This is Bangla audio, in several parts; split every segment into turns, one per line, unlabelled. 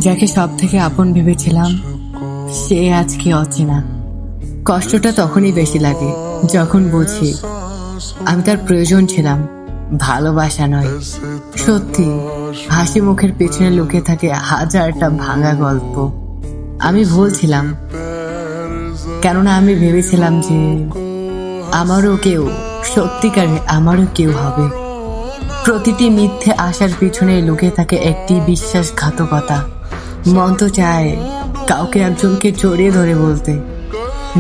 যাকে সব থেকে আপন ভেবেছিলাম সে আজকে অচেনা। কষ্টটা তখনই বেশি লাগে যখন বুঝি আমি তার প্রয়োজন ছিলাম, ভালোবাসা নয়। সত্যি, হাসি মুখের পেছনে লুকিয়ে থাকে হাজারটা ভাঙা গল্প। আমি ভুল ছিলাম, কেননা আমি ভেবেছিলাম যে আমারও কেউ হবে। প্রতিটি মিথ্যে আশার পিছনে লুকিয়ে থাকে একটি বিশ্বাসঘাতকতা। মন তো চায় কাউকে একজনকে জড়িয়ে ধরে বলতে,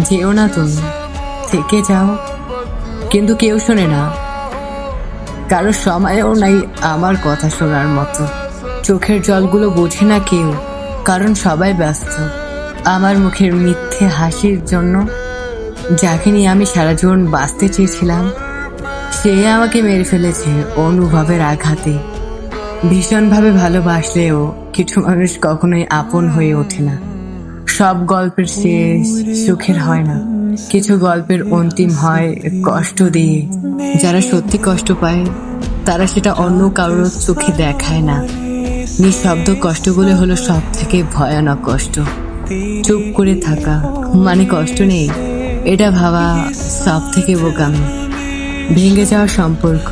যেও না তুমি, থেকে যাও, কিন্তু কেউ শোনে না। কারো সময়ও নাই আমার কথা শোনার মতো। চোখের জলগুলো বোঝে না কেউ, কারণ সবাই ব্যস্ত আমার মুখের মিথ্যে হাসির জন্য। যাকে নিয়ে আমি সারা জীবন বাঁচতে চেয়েছিলাম সে আমাকে মেরে ফেলেছে অনুভবের আঘাতে। ভীষণভাবে ভালোবাসলেও কিছু মানুষ কখনোই আপন হয়ে ওঠে না। সব গল্পের শেষ সুখের হয় না, কিছু গল্পের অন্তিম হয় কষ্ট দিয়ে। যারা সত্যি কষ্ট পায় তারা সেটা অন্য কারোর চোখে দেখায় না। নিঃশব্দ কষ্টগুলো হলো সব থেকে ভয়ানক কষ্ট। চুপ করে থাকা মানে কষ্ট নেই, এটা ভাবা সব থেকে বোকামি। ভেঙে যাওয়া সম্পর্ক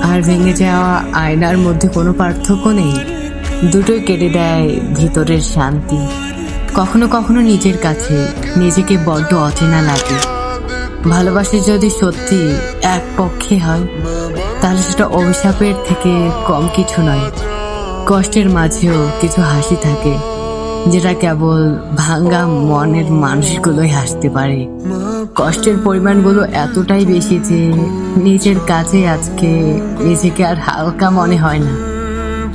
আর ভেঙে যাওয়া আয়নার মধ্যে কোনো পার্থক্য নেই, দুটোই কেটে দেয় ভিতরের শান্তি। কখনো কখনো নিজের কাছে নিজেকে বড্ড অচেনা লাগে। ভালোবাসা যদি সত্যি এক পক্ষে হয় তাহলে সেটা অভিশাপের থেকে কম কিছু নয়। কষ্টের মাঝেও কিছু হাসি থাকে, যেটা কেবল ভাঙ্গা মনের মানুষগুলোই হাসতে পারে। কষ্টের পরিমাণগুলো এতটাই বেশি যে নিজের কাছে আজকে নিজেকে আর হালকা মনে হয় না।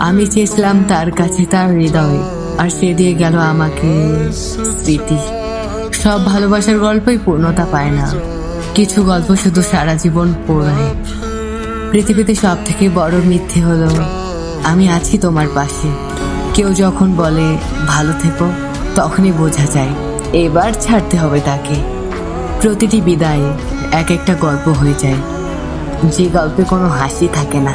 আমি চেয়েছিলাম তার কাছে তার হৃদয়, আর সে দিয়ে গেল আমাকে স্মৃতি। সব ভালোবাসার গল্পই পূর্ণতা পায় না, কিছু গল্প শুধু সারা জীবন পোড়ায়। পৃথিবীতে সব থেকে বড় মিথ্যে হলো আমি আছি তোমার পাশে। কেউ যখন বলে ভালো থেকো তখনই বোঝা যায় এবার ছাড়তে হবে তাকে। প্রতিটি বিদায় এক একটা গল্প হয়ে যায়, যে গল্পে কোনো হাসি থাকে না।